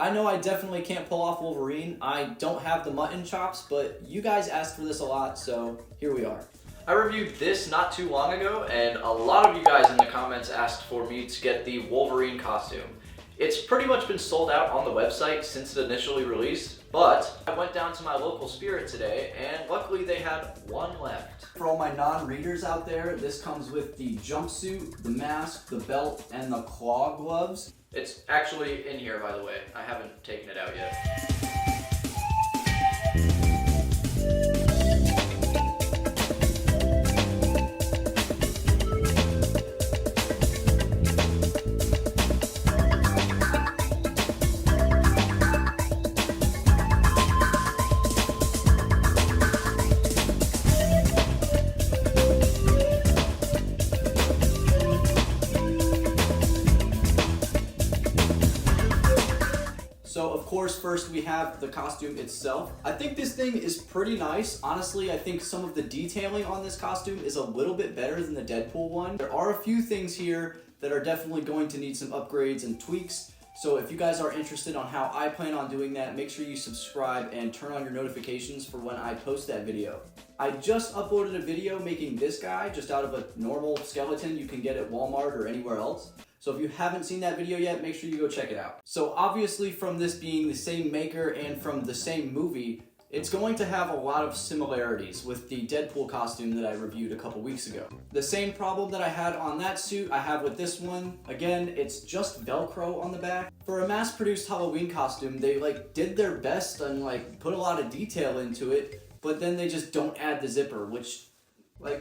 I know I definitely can't pull off Wolverine. I don't have the mutton chops, but you guys asked for this a lot, so here we are. I reviewed this not too long ago, and a lot of you guys in the comments asked for me to get the Wolverine costume. It's pretty much been sold out on the website since it initially released, but I went down to my local Spirit today, and luckily they had one left. For all my non-readers out there, this comes with the jumpsuit, the mask, the belt, and the claw gloves. It's actually in here, by the way. I haven't taken it out yet. So of course, first we have the costume itself. I think this thing is pretty nice. Honestly, I think some of the detailing on this costume is a little bit better than the Deadpool one. There are a few things here that are definitely going to need some upgrades and tweaks. So if you guys are interested on how I plan on doing that, make sure you subscribe and turn on your notifications for when I post that video. I just uploaded a video making this guy just out of a normal skeleton you can get at Walmart or anywhere else. So if you haven't seen that video yet, make sure you go check it out. So obviously from this being the same maker and from the same movie, it's going to have a lot of similarities with the Deadpool costume that I reviewed a couple weeks ago. The same problem that I had on that suit, I have with this one. Again, it's just Velcro on the back. For a mass-produced Halloween costume, they did their best and put a lot of detail into it, but then they just don't add the zipper, which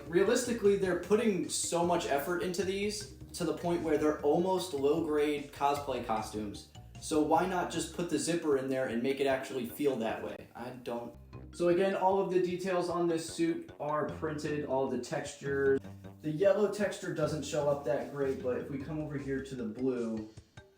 realistically, they're putting so much effort into these to the point where they're almost low-grade cosplay costumes. So why not just put the zipper in there and make it actually feel that way? I don't. So again, all of the details on this suit are printed, all of the textures. The yellow texture doesn't show up that great, but if we come over here to the blue,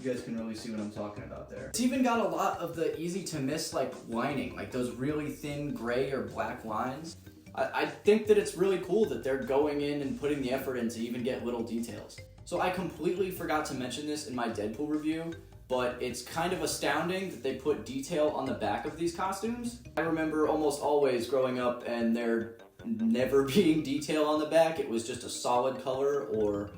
you guys can really see what I'm talking about there. It's even got a lot of the easy to miss lining, those really thin gray or black lines. I think that it's really cool that they're going in and putting the effort in to even get little details. So I completely forgot to mention this in my Deadpool review, but it's kind of astounding that they put detail on the back of these costumes. I remember almost always growing up and there never being detail on the back. It was just a solid color or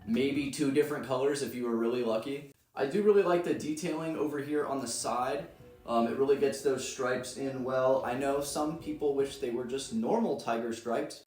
maybe two different colors if you were really lucky. I do really like the detailing over here on the side. It really gets those stripes in well. I know some people wish they were just normal tiger stripes.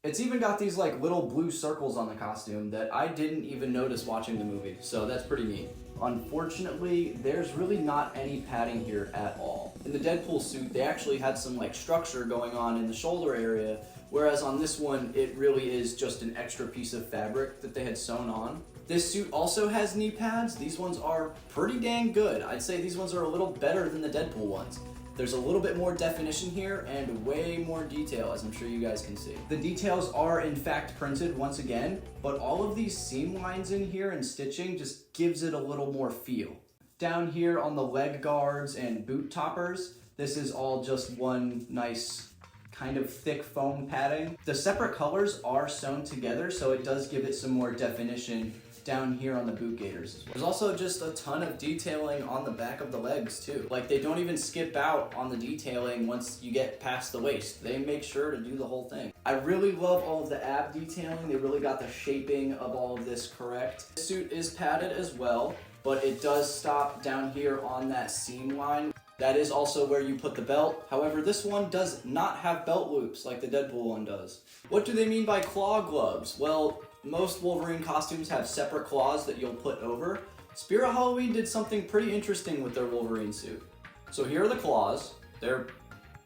It's even got these little blue circles on the costume that I didn't even notice watching the movie, so that's pretty neat. Unfortunately, there's really not any padding here at all. In the Deadpool suit, they actually had some structure going on in the shoulder area, whereas on this one, it really is just an extra piece of fabric that they had sewn on. This suit also has knee pads. These ones are pretty dang good. I'd say these ones are a little better than the Deadpool ones. There's a little bit more definition here and way more detail, as I'm sure you guys can see. The details are in fact printed once again, but all of these seam lines in here and stitching just gives it a little more feel. Down here on the leg guards and boot toppers, this is all just one nice kind of thick foam padding. The separate colors are sewn together, so it does give it some more definition down here on the boot gaiters as well. There's also just a ton of detailing on the back of the legs too. They don't even skip out on the detailing once you get past the waist. They make sure to do the whole thing. I really love all of the ab detailing. They really got the shaping of all of this correct. This suit is padded as well, but it does stop down here on that seam line. That is also where you put the belt. However, this one does not have belt loops like the Deadpool one does. What do they mean by claw gloves? Well, most Wolverine costumes have separate claws that you'll put over. Spirit Halloween did something pretty interesting with their Wolverine suit. So here are the claws. They're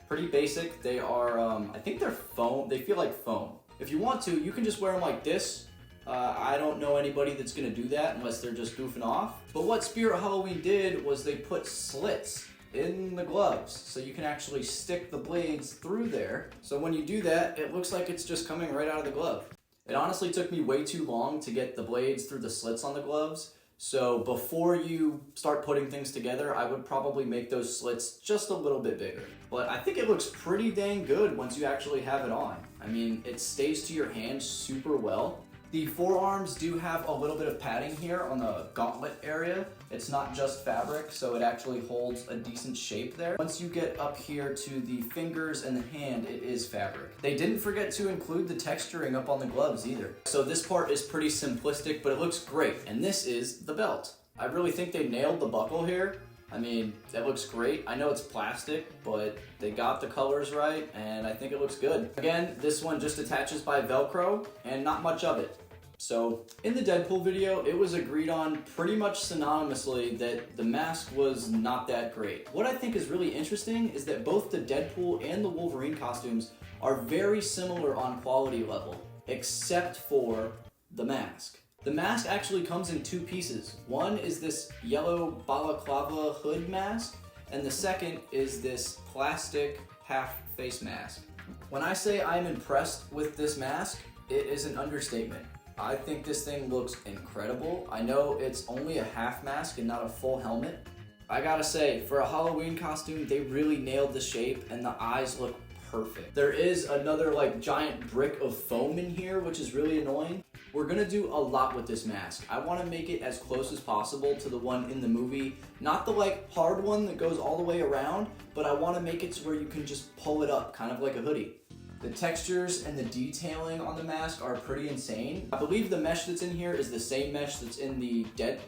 pretty basic. They are, I think they're foam. They feel like foam. If you want to, you can just wear them like this. I don't know anybody that's gonna do that unless they're just goofing off. But what Spirit Halloween did was they put slits in the gloves so you can actually stick the blades through there. So when you do that, it looks like it's just coming right out of the glove. It honestly took me way too long to get the blades through the slits on the gloves. So before you start putting things together, I would probably make those slits just a little bit bigger. But I think it looks pretty dang good once you actually have it on. I mean, it stays to your hand super well. The forearms do have a little bit of padding here on the gauntlet area. It's not just fabric, so it actually holds a decent shape there. Once you get up here to the fingers and the hand, it is fabric. They didn't forget to include the texturing up on the gloves either. So this part is pretty simplistic, but it looks great. And this is the belt. I really think they nailed the buckle here. I mean, that looks great. I know it's plastic, but they got the colors right, and I think it looks good. Again, this one just attaches by Velcro, and not much of it. So, in the Deadpool video, it was agreed on pretty much synonymously that the mask was not that great. What I think is really interesting is that both the Deadpool and the Wolverine costumes are very similar on quality level, except for the mask. The mask actually comes in two pieces. One is this yellow balaclava hood mask, and the second is this plastic half face mask. When I say I'm impressed with this mask, it is an understatement. I think this thing looks incredible. I know it's only a half mask and not a full helmet. I gotta say, for a Halloween costume, they really nailed the shape and the eyes look perfect. There is another like giant brick of foam in here, which is really annoying. We're gonna do a lot with this mask. I wanna make it as close as possible to the one in the movie. Not the like hard one that goes all the way around, but I wanna make it to where you can just pull it up, kind of like a hoodie. The textures and the detailing on the mask are pretty insane. I believe the mesh that's in here is the same mesh that's in the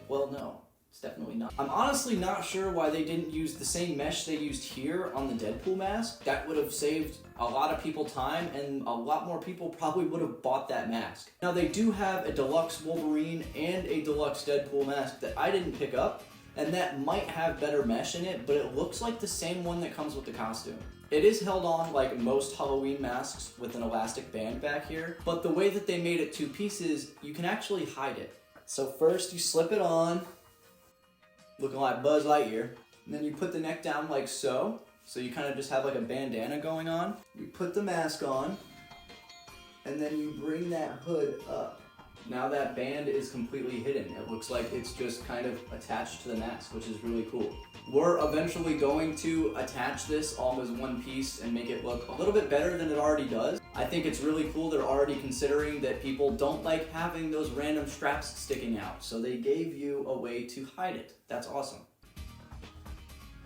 well, no, it's definitely not. I'm honestly not sure why they didn't use the same mesh they used here on the Deadpool mask. That would have saved a lot of people time, and a lot more people probably would have bought that mask. Now they do have a deluxe Wolverine and a deluxe Deadpool mask that I didn't pick up, and that might have better mesh in it, but it looks like the same one that comes with the costume. It is held on like most Halloween masks with an elastic band back here, but the way that they made it two pieces, you can actually hide it. So first you slip it on, looking like Buzz Lightyear, and then you put the neck down like so, so you kind of just have like a bandana going on. You put the mask on, and then you bring that hood up. Now that band is completely hidden. It looks like it's just kind of attached to the mask, which is really cool. We're eventually going to attach this all as one piece and make it look a little bit better than it already does. I think it's really cool they're already considering that people don't like having those random straps sticking out, so they gave you a way to hide it. That's awesome.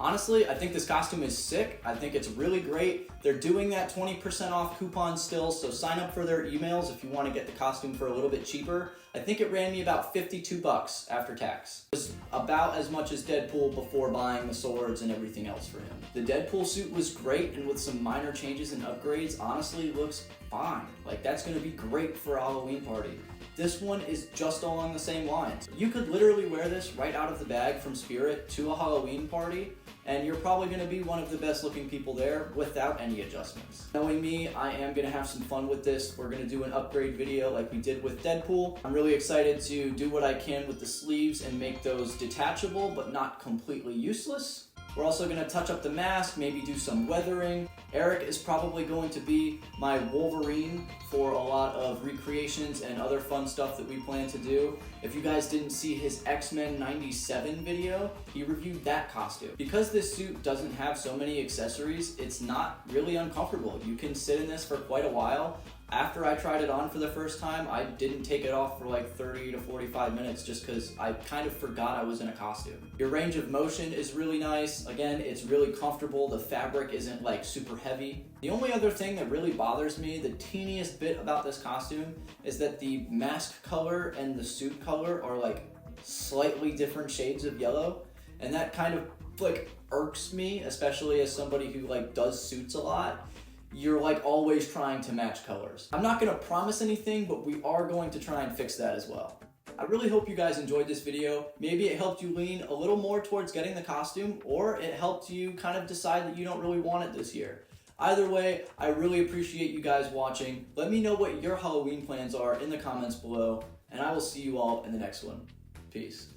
Honestly, I think this costume is sick. I think it's really great. They're doing that 20% off coupon still, so sign up for their emails if you want to get the costume for a little bit cheaper. I think it ran me about $52 after tax. It was about as much as Deadpool before buying the swords and everything else for him. The Deadpool suit was great, and with some minor changes and upgrades, honestly looks fine. Like, that's gonna be great for a Halloween party. This one is just along the same lines. You could literally wear this right out of the bag from Spirit to a Halloween party, and you're probably gonna be one of the best looking people there without any adjustments. Knowing me, I am gonna have some fun with this. We're gonna do an upgrade video like we did with Deadpool. I'm really excited to do what I can with the sleeves and make those detachable, but not completely useless. We're also gonna touch up the mask, maybe do some weathering. Eric is probably going to be my Wolverine for a lot of recreations and other fun stuff that we plan to do. If you guys didn't see his X-Men 97 video, he reviewed that costume. Because this suit doesn't have so many accessories, it's not really uncomfortable. You can sit in this for quite a while. After I tried it on for the first time, I didn't take it off for like 30 to 45 minutes just because I kind of forgot I was in a costume. Your range of motion is really nice. Again, it's really comfortable. The fabric isn't like super heavy. The only other thing that really bothers me, the teeniest bit about this costume, is that the mask color and the suit color are like slightly different shades of yellow. And that kind of like irks me, especially as somebody who like does suits a lot. You're like always trying to match colors. I'm not gonna promise anything, but we are going to try and fix that as well. I really hope you guys enjoyed this video. Maybe it helped you lean a little more towards getting the costume, or it helped you kind of decide that you don't really want it this year. Either way, I really appreciate you guys watching. Let me know what your Halloween plans are in the comments below, and I will see you all in the next one. Peace.